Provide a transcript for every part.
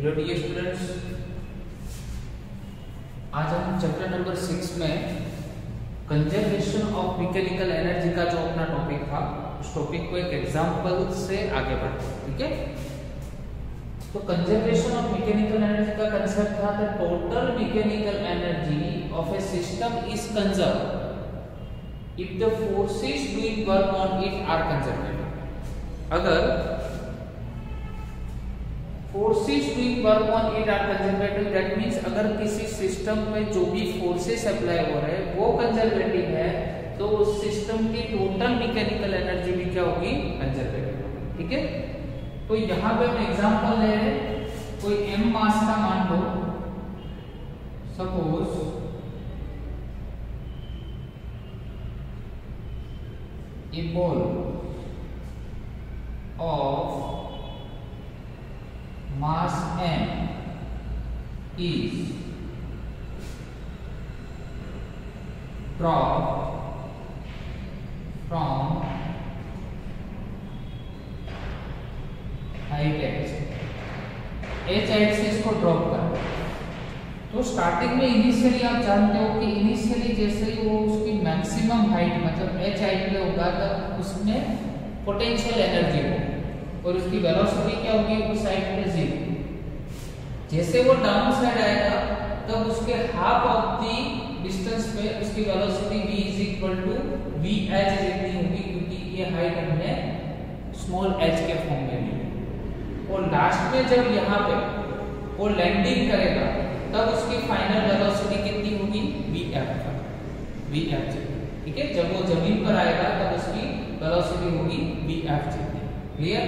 Hello dear students, आज हम chapter number 6 में कंजर्वेशन ऑफ मैकेनिकल एनर्जी का जो अपना टॉपिक था उस टॉपिक को एक एग्जांपल से आगे बढ़ते हैं। ठीक है, तो कंजर्वेशन ऑफ मैकेनिकल एनर्जी का कंसेप्ट था the total mechanical energy of a system is conserved if the forces doing work on it are conservative. अगर forces doing work on it are conservative, that means अगर किसी system में जो भी forces apply हो रहे हैं वो कंजर्वेटिव है तो उस सिस्टम की टोटल मैकेनिकल एनर्जी भी क्या होगी, कंजर्वेटिव होगी। ठीक है, तो यहां पे हम एग्जांपल ले रहे हैं, कोई m मास का मान लो, suppose a ball of mass m is dropped from height h height से इसको ड्रॉप कर। तो स्टार्टिंग में इनिशियली आप जानते हो कि इनिशियली जैसे ही वो उसकी मैक्सिमम हाइट मतलब h हाइट पे होगा तब उसमें पोटेंशियल एनर्जी हो और उसकी वेलोसिटी क्या होगी, उस साइड पे 0। जैसे वो डाउन साइड आएगा तब उसके हाफ ऑफ दी डिस्टेंस पे उसकी velocity v is equal to v h जितनी होगी, क्योंकि ये हाइट हमने स्मॉल h के फॉर्म में ली। और लास्ट में जब यहाँ पे वो लैंडिंग करेगा तब उसकी फाइनल वेलोसिटी कितनी होगी, vf। ठीक है, जब वो जमीन पर आएगा तब उसकी वेलोसिटी होगी vf जितनी। क्लियर?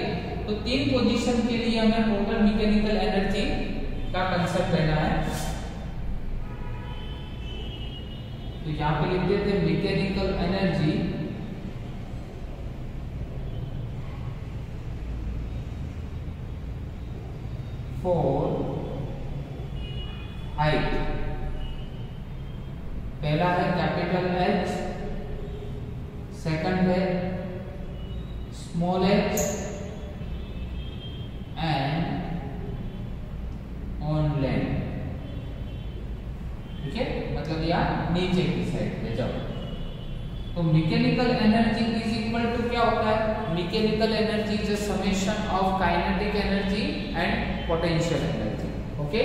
तो तीन पोजीशन के लिए हमें टोटल मैकेनिकल एनर्जी का कंसेप्ट लेना है। तो यहां पे लिख देते हैं मैकेनिकल एनर्जी फॉर हाइट। पहला है कैपिटल H, सेकंड है small h and on land. ठीक है, मतलब यहाँ नीचे की साइड पे जाओ। तो mechanical energy is equal to क्या होता है, mechanical energy is a summation of kinetic energy and potential energy. Okay,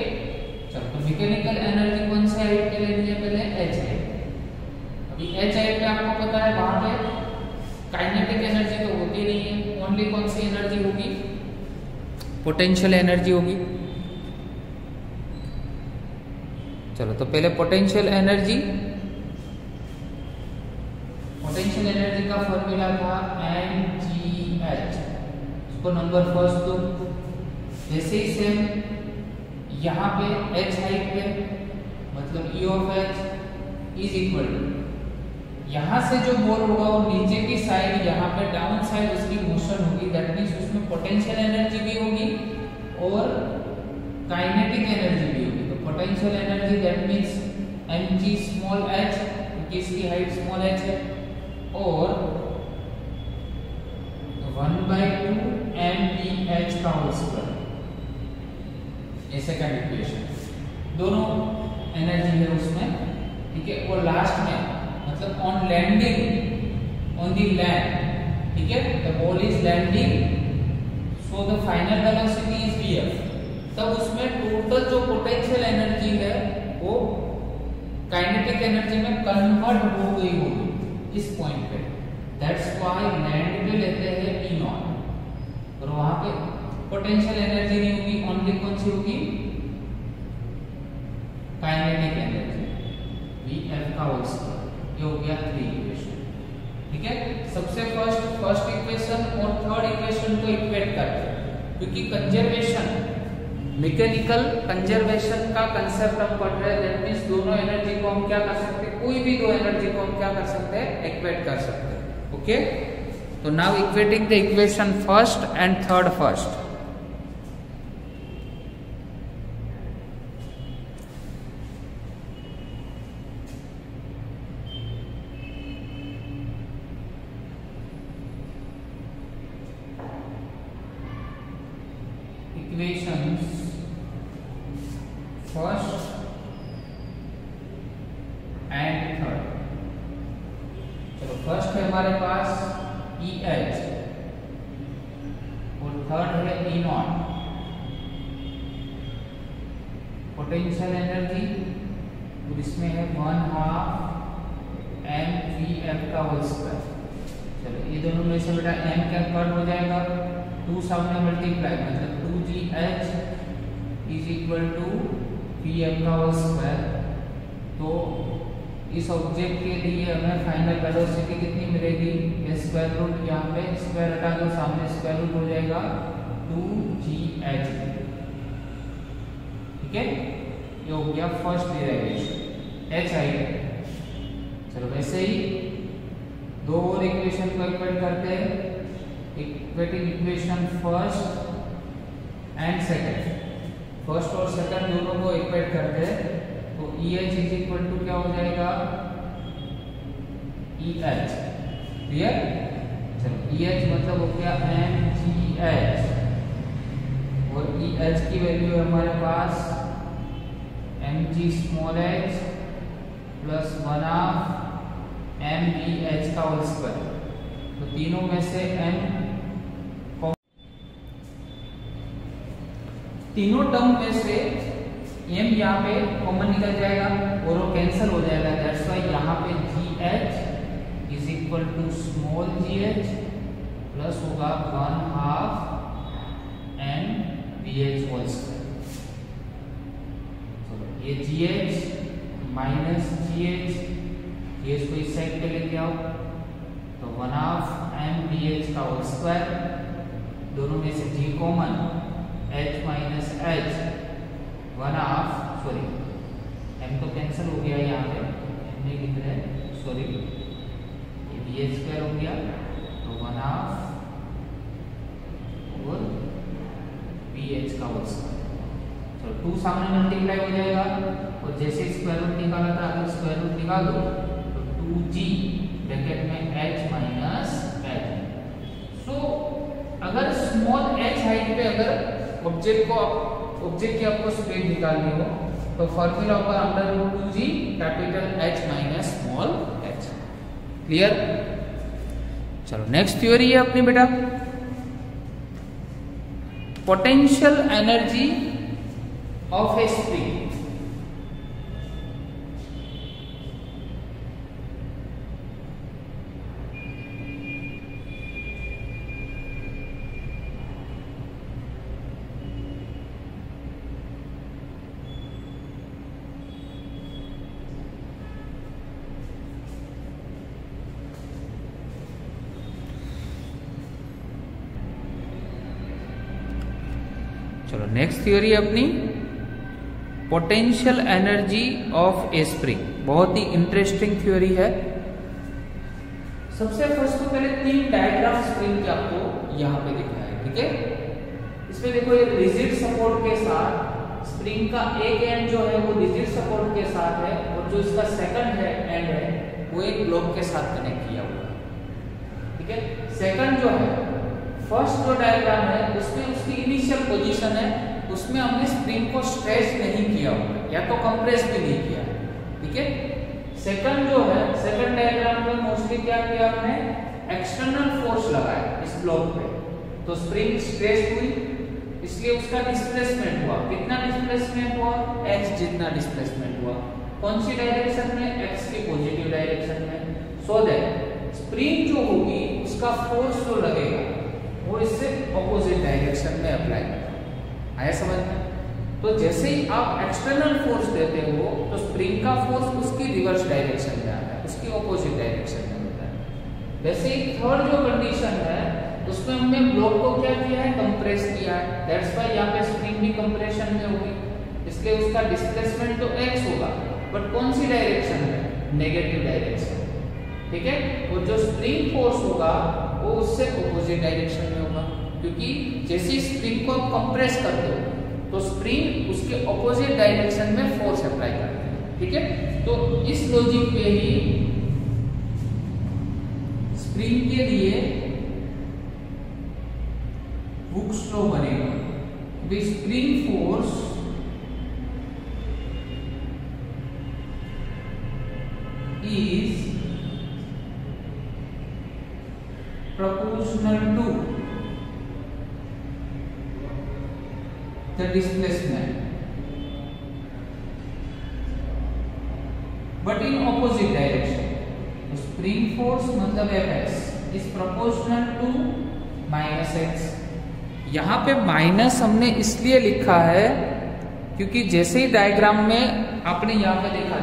चलो तो मैकेनिकल एनर्जी कौन से हाइट पे लेनी है, पहले h हाइट। अभी h हाइट पे आपको पता है वहां पे काइनेटिक एनर्जी तो होती नहीं है, ओनली कौन सी एनर्जी होगी, पोटेंशियल एनर्जी होगी। चलो तो पहले पोटेंशियल एनर्जी का फॉर्मूला था mgh, इसको नंबर फर्स्ट दो। जैसे ही सेम यहाँ पे h हाइट पे मतलब E of h is equal to, यहाँ से जो बॉल होगा वो नीचे की साइड यहाँ पे डाउन साइड उसकी मोशन होगी, दैट मींस उसमें पोटेंशियल एनर्जी भी होगी और काइनेटिक एनर्जी भी होगी। तो potential energy that means mg small h, क्योंकि इसकी हाइट स्मॉल h है, और 1/2 mdh का होल स्क्वायर। ये सेकंड इक्वेशन, दोनों एनर्जी है उसमें। ठीक है, और लास्ट में मतलब on landing on the land, ठीक है, the ball is landing so the final velocity is vf। तब उसमें टोटल जो पोटेंशियल एनर्जी है वो काइनेटिक एनर्जी में कन्वर्ट हो गई होगी इस पॉइंट पे। दैट्स व्हाई लैंड पे लेते हैं E0 और वहां पे पोटेंशियल एनर्जी नहीं होगी, ओनली कौन सी होगी, काइनेटिक एनर्जी vf का होल स्क्वायर। ये हो गया 3 इक्वेशन। ठीक है, सबसे फर्स्ट इक्वेशन और थर्ड इक्वेशन को इक्वेट करते हैं, क्योंकि कंजर्वेशन मैकेनिकल कंजर्वेशन का कंसेप्ट हम पढ़ रहे हैं। दैट मींस दोनों एनर्जी को हम क्या कर सकते हैं, कोई भी दो एनर्जी को हम क्या कर सकते हैं, इक्वेट कर सकते हैं। ओके, तो now equating the equation first and third first. equations potential energy, और इसमें है 1/2 mvf का होल स्क्वायर। चलो ये दोनों में से बेटा m क्या कट हो जाएगा, 2 सामने मल्टीप्लाई मतलब 2gh is equal to vf का होल स्क्वायर। तो इस ऑब्जेक्ट के लिए हमें फाइनल वेलोसिटी कितनी मिलेगी, ये स्क्वायर रूट, यहाँ पे स्क्वायर हटा दो, सामने स्क्वायर रूट हो जाएगा 2gh। ठीक है, ये हो गया फर्स्ट डेरिवेशन h हाइट। चलो वैसे ही दो और इक्वेशन को इक्वेट करते हैं, equating equation first and second, first और सेकंड दोनों को इक्वेट करते हैं। तो EH इज इक्वल टू क्या हो जाएगा, EH। क्लियर, चलो EH मतलब हो गया mgh, और EH की वैल्यू है हमारे पास mg small h plus 1/2 mvh का होल स्क्वायर। तो तीनों में से m, तीनों टर्म में से m यहाँ पे कॉमन निकल जाएगा और वो कैंसिल हो जाएगा। दैट्स व्हाई यहाँ पे gh is equal to small gh plus होगा 1/2 mvh होल स्क्वायर। ये gh माइनस gh, ये इसको इस साइड पे लेके आओ, तो 1/2 mvh का होल स्क्वायर, दोनों में से g common, h minus h 1/2, sorry m तो कैंसिल हो गया यहाँ पे, m नहीं लिख रहे, सॉरी, ये vh स्क्वायर हो गया, तो 1/2 और vh का होल स्क्वायर। तो 2 सामने मल्टीप्लाई हो जाएगा, और जैसे स्क्वायर रूट निकाला था तो स्क्वायर रूट निकाल दो, तो 2g ब्रैकेट में h माइनस h। सो अगर स्मॉल h हाइट पे अगर ऑब्जेक्ट की आपको स्पीड निकालनी हो तो फॉर्मूला होगा √2g capital H minus small h। Clear, चलो नेक्स्ट थ्योरी है अपनी बेटा, potential energy of a spring. चलो नेक्स्ट थ्योरी है अपनी, potential energy of a spring. बहुत ही इंटरेस्टिंग थ्योरी है। सबसे फर्स्ट तो पहले 3 डायग्राम स्प्रिंग के आपको यहाँ पे दिखाया है। ठीक है, इसमें देखो ये रिजिड सपोर्ट के साथ स्प्रिंग का एक एंड जो है वो रिजिड सपोर्ट के साथ है, और जो इसका सेकंड है एंड है वो एक ब्लॉक के साथ कनेक्ट किया हुआ है। ठीक है, सेकंड जो है, फर्स्ट जो डायग्राम है उसमें उसकी इनिशियल पोजीशन है, उसमें हमने स्प्रिंग को स्ट्रेच नहीं किया हुआ या तो कंप्रेस भी नहीं किया। ठीक है, सेकंड जो है, सेकंड डायग्राम में मोस्टली क्या किया हमने, एक्सटर्नल फोर्स लगाया इस ब्लॉक पे, तो स्प्रिंग स्ट्रेच हुई, इसलिए उसका डिस्प्लेसमेंट हुआ। कितना डिस्प्लेसमेंट हुआ, x जितना डिस्प्लेसमेंट हुआ। कौन सी डायरेक्शन में, x की पॉजिटिव डायरेक्शन में। सो दैट स्प्रिंग जो होगी उसका फोर्स जो लगेगा वो इससे ऑपोजिट डायरेक्शन में अप्लाई करना। आया समझ में? तो जैसे ही आप एक्सटर्नल फोर्स देते हो तो स्प्रिंग का फोर्स उसकी रिवर्स डायरेक्शन में आता है, उसकी ऑपोजिट डायरेक्शन में होता है। वैसे ही थर्ड जो कंडीशन है उसमें हमने ब्लॉक को क्या किया है, कंप्रेस किया है। दैट्स व्हाई यहाँ पे स्प्रिंग भी कंप्रेशन में होगी, इसलिए उसका डिस्प्लेसमेंट तो x होगा, बट कौन सी डायरेक्शन में, नेगेटिव डायरेक्शन। ठीक है, और जो स्प्रिंग फोर्स होगा वो उससे ऑपोजिट डायरेक्शन में होगा, क्योंकि जैसे स्प्रिंग को आप कंप्रेस करते हो तो स्प्रिंग उसके ऑपोजिट डायरेक्शन में फोर्स अप्लाई करते हैं। ठीक है, तो इस लॉजिक पे ही स्प्रिंग के लिए हुक्स लॉ बनेगा। The spring force is proportional to the displacement but in opposite direction. Spring force मतलब Fs is proportional to -x। यहाँ पे माइनस हमने इसलिए लिखा है क्योंकि जैसे ही डायग्राम में आपने यहाँ पे देखा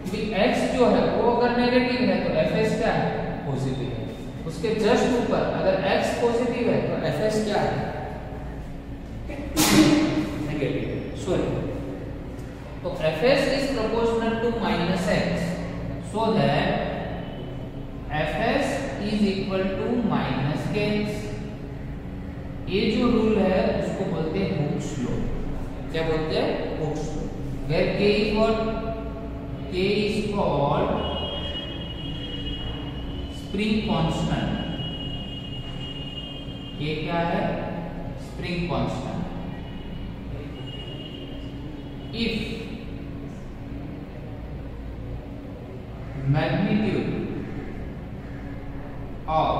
कि x जो है वो अगर नेगेटिव है तो Fs क्या है, पॉजिटिव है। उसके जस्ट ऊपर अगर x पॉजिटिव है तो Fs क्या है, नेगेटिव। सॉरी, तो Fs is proportional to -x, so that Fs is equal to -kx। ये जो रूल है उसको बोलते हैं हुक्स लॉ। क्या बोलते हैं, Hooke's law. Where k is what? K is called spring constant। K क्या है, spring constant। If magnitude of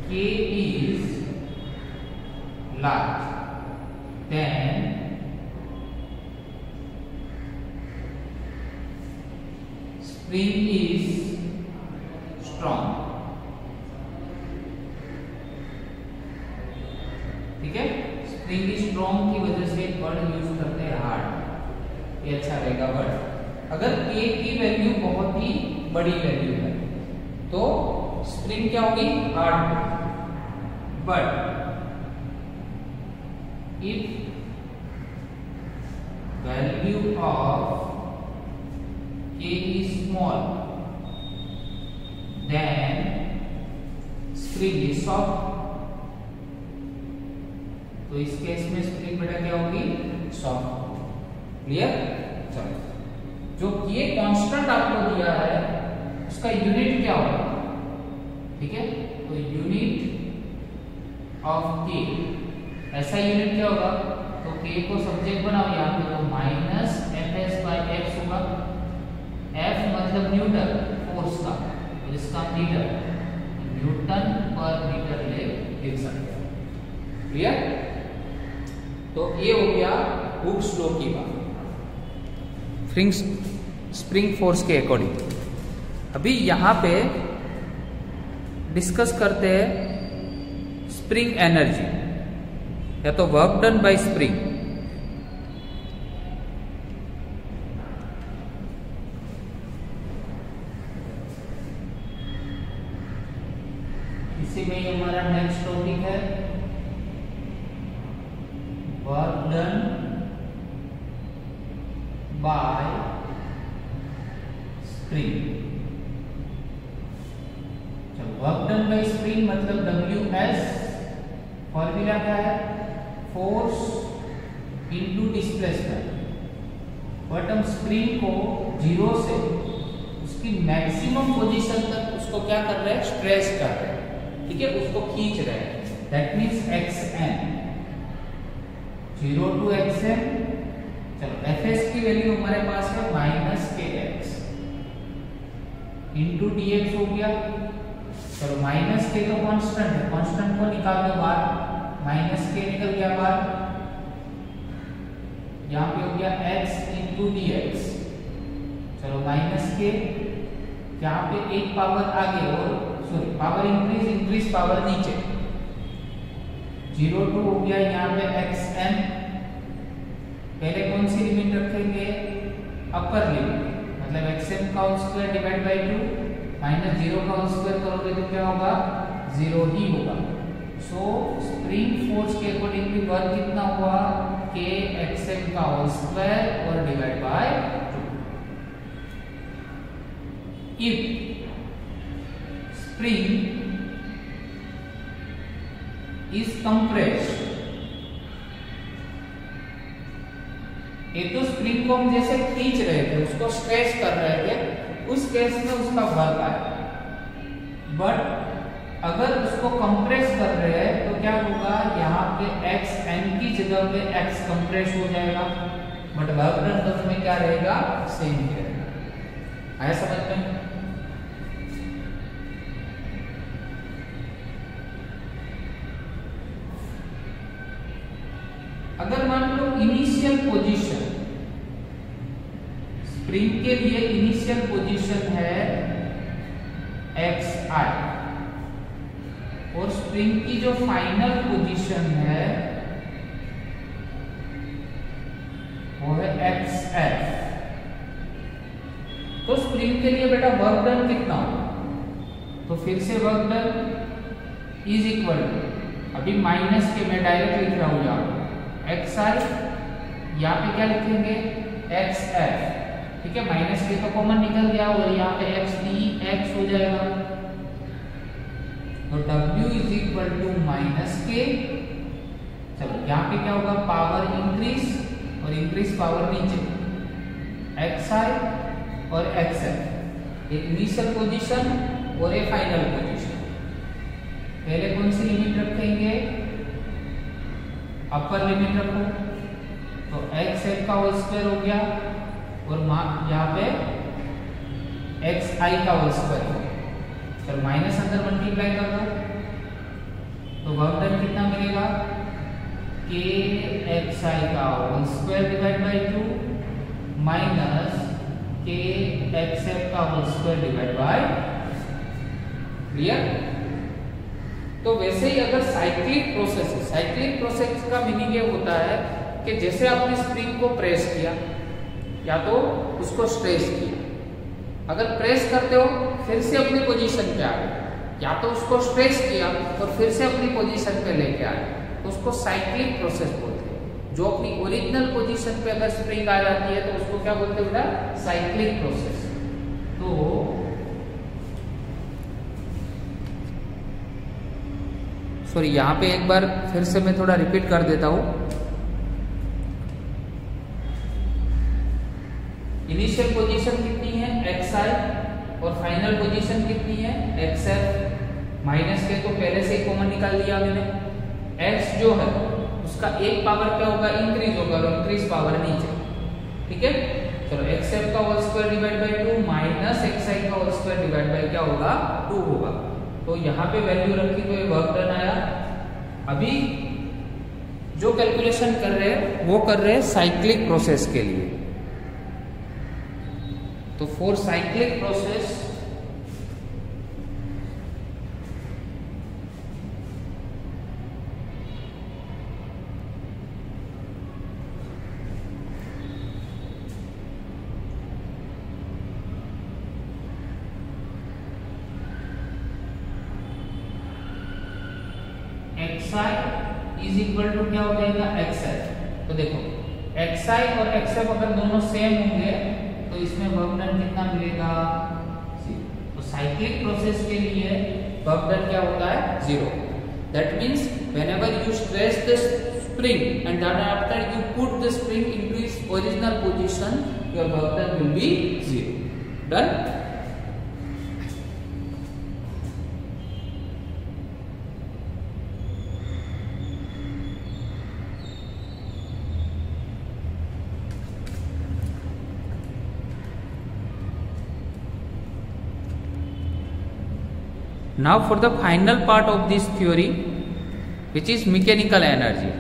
k is large, then spring is strong। ठीक है, स्प्रिंग स्ट्रॉन्ग की वजह से वर्ड यूज करते हैं हार्ड, ये अच्छा रहेगा वर्ड। अगर k की वैल्यू बहुत ही बड़ी वैल्यू है तो स्प्रिंग क्या होगी, hard. But if value of k is small, then spring is soft। तो इस केस में स्प्रिंग बेटा क्या होगी, सॉफ्ट। क्लियर। चलो, जो k कांस्टेंट आपको दिया है उसका यूनिट क्या होगा, ठीक है। तो यूनिट ऑफ k, ऐसा यूनिट क्या होगा, तो k को सब्जेक्ट बनाओ यहाँ पे, तो -Fs/x होगा। F मतलब न्यूटन फोर्स का, और इसका मीटर, न्यूटन पर मीटर लिख सकते हैं। क्लियर। तो ये हो गया हुक्स लॉ की बात स्प्रिंग फोर्स के अकॉर्डिंग। अभी यहां पे डिस्कस करते हैं स्प्रिंग एनर्जी, या तो वर्क डन बाय स्प्रिंग। इसी में हमारा नेक्स्ट टॉपिक है work done by spring. Work done by spring मतलब WS, फॉर्मूला क्या है, फोर्स इनटू डिस्प्लेसमेंट। बट हम स्प्रिंग को 0 से उसकी मैक्सिमम पोजीशन तक उसको क्या कर रहे हैं, स्ट्रेच कर रहे हैं, ठीक है, उसको खींच रहे हैं। That means xn, 0 to xn। चलो, Fs की वैल्यू हमारे पास है -kx इंटू dx हो गया। चलो, -k तो कांस्टेंट है, कांस्टेंट को निकाल दो बाहर, -k निकल गया बाहर, यहाँ पे हो गया x इंटू dx। चलो, -k यहाँ पे एक पावर आगे, और सॉरी पावर इंक्रीज पावर नीचे, 0 to हो गया यहाँ पे xn। पहले कौन सी लिमिट रखेंगे, अपर लिमिट, मतलब xn का होल स्क्वायर डिवाइड बाय 2, -0 का होल स्क्वायर करोगे तो क्या होगा, 0 ही होगा। सो स्प्रिंग फोर्स के अकॉर्डिंगली वर्क कितना हुआ, k xn का होल स्क्वायर और divide by 2। If spring is compressed, एक तो स्प्रिंग को हम जैसे खींच रहे थे, उसको स्ट्रेच कर रहे थे, उस केस में उसका वर्क आया। बट अगर उसको कंप्रेस कर रहे हैं तो क्या होगा, यहाँ पे xn की जगह पे x कंप्रेस हो जाएगा, बट वर्क डन में क्या रहेगा, सेम ही रहेगा। आया समझ में। अगर मान लो इनिशियल पोजीशन स्प्रिंग के लिए इनिशियल पोजीशन है xi और स्प्रिंग की जो फाइनल पोजीशन है वो है xf। तो स्प्रिंग के लिए बेटा वर्क डन कितना होगा, तो फिर से work done is equal to, अभी माइनस के मैं डायरेक्ट लिख रहा हूं यहाँ xi, यहाँ पे क्या लिखेंगे xf, ठीक है, माइनस के तो कॉमन निकल गया और यहाँ पे x dx हो जाएगा। तो w is equal to minus k, चलो यहाँ पे क्या होगा, पावर इंक्रीज और इंक्रीज पावर नीचे, xi और xf, एक इनिशियल पोजीशन और एक फाइनल पोजीशन। पहले कौन सी लिमिट रखेंगे, अपर लिमिट रखो, तो xf का होल स्क्वायर हो गया और यहाँ पे xi का होल स्क्वायर हो गया। चलो माइनस अंदर मल्टीप्लाई कर दो, तो वर्क डन कितना मिलेगा, k xi का whole square divide by 2 minus k xf का whole square divide by, clear. तो वैसे ही अगर साइक्लिक प्रोसेस है, साइक्लिक प्रोसेस का मीनिंग ये होता है कि जैसे आपने स्प्रिंग को प्रेस किया या तो उसको स्ट्रेस किया, अगर प्रेस करते हो फिर से अपनी पोजीशन पे आ गए, या तो उसको स्ट्रेस किया और फिर से अपनी पोजीशन पे लेके आए, तो उसको साइक्लिक प्रोसेस बोलते हैं। जो अपनी ओरिजिनल पोजीशन पे अगर स्प्रिंग आ जाती है तो उसको क्या बोलते हैं बेटा, साइक्लिक प्रोसेस। तो सॉरी, यहाँ पे एक बार फिर से मैं थोड़ा रिपीट कर देता हूँ। इनिशियल पोजीशन कितनी है xi और फाइनल पोजीशन कितनी है xf, माइनस के तो पहले से ही कॉमन निकाल लिया मैंने। x जो है उसका एक पावर क्या होगा, इंक्रीज होगा और इंक्रीज पावर नीचे, ठीक है। चलो xf का whole square divide by 2 minus xi का होल स्क्वायर डिवाइड बाय क्या होगा, 2 होगा। तो यहाँ पे वैल्यू रखी तो ये वर्क डन आया। अभी जो कैलकुलेशन कर रहे हैं वो कर रहे हैं साइक्लिक प्रोसेस के लिए। तो for cyclic process xi is equal to क्या हो जाएगा, xf। तो देखो xi और xf अगर दोनों सेम होंगे तो इसमें वर्क डन कितना मिलेगा, 0। तो साइक्लिक प्रोसेस के लिए वर्क डन क्या होता है, 0। That means whenever you stress the spring and then after you put the spring into its original position, your work done will be 0। Done. Now for the final part of this theory, which is mechanical energy.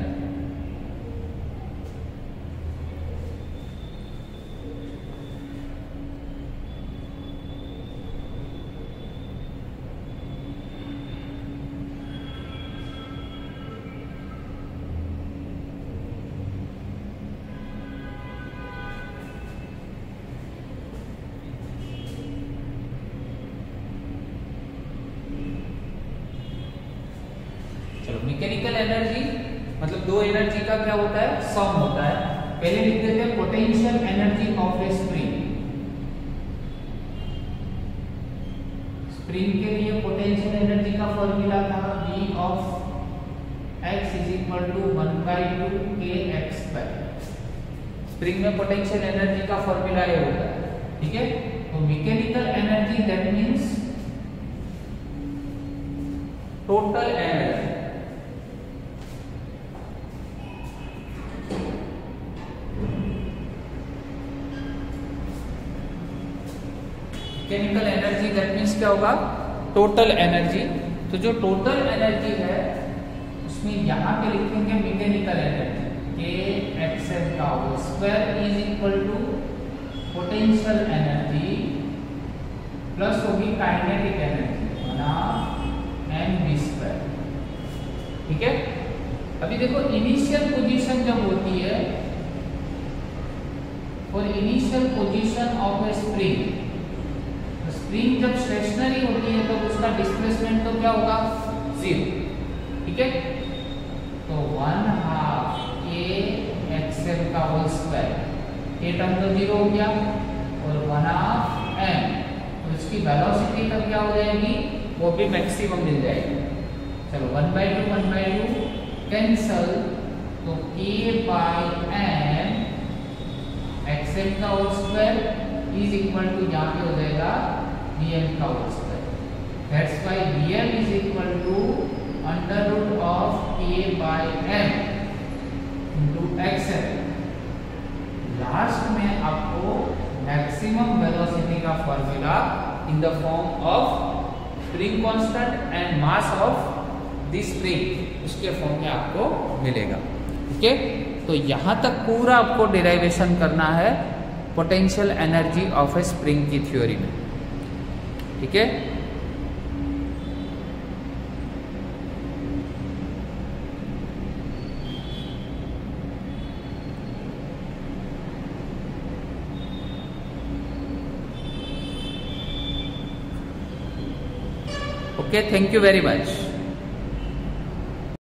Mechanical energy मतलब दो energy का क्या होता है, सम होता है। पहले लिख देते हैं potential energy of a spring. Spring के लिए पोटेंशियल एनर्जी का फॉर्मूला था V of x is equal to 1/2 kx²। Spring में पोटेंशियल एनर्जी का फॉर्मूला ये होता है, ठीक है। तो mechanical energy that means total energy, mechanical energy that means क्या होगा, टोटल एनर्जी। तो जो टोटल एनर्जी है उसमें यहाँ पे लिखेंगे मैकेनिकल एनर्जी k xf का whole square is equal to potential energy plus होगी काइनेटिक एनर्जी 1/mv²। ठीक है। अभी देखो इनिशियल पोजीशन जब होती है, for initial position of a spring, तो स्प्रिंग जब स्टेशनरी होती है तो उसका डिस्प्लेसमेंट तो क्या होगा, 0। ठीक है। तो 1/2 AXL का होल स्क्वायर, ये टर्म तो 0 हो गया, और 1/2 m, तो इसकी वेलोसिटी तब क्या हो जाएगी, वो भी मैक्सिमम मिल जाएगी। चलो 1/2 कैंसल, तो K/m XL का whole square is equal to यहाँ पे हो जाएगा Vm का whole square. That's why Vm is equal to √of K/m into XL। Last में आपको मैक्सिमम वेलोसिटी का formula in the form of spring constant and mass of the spring, उसके form में आपको मिलेगा। ठीक है। तो यहां तक पूरा आपको डिराइवेशन करना है potential energy of a spring की थ्योरी में। ठीक है। Okay, thank you very much.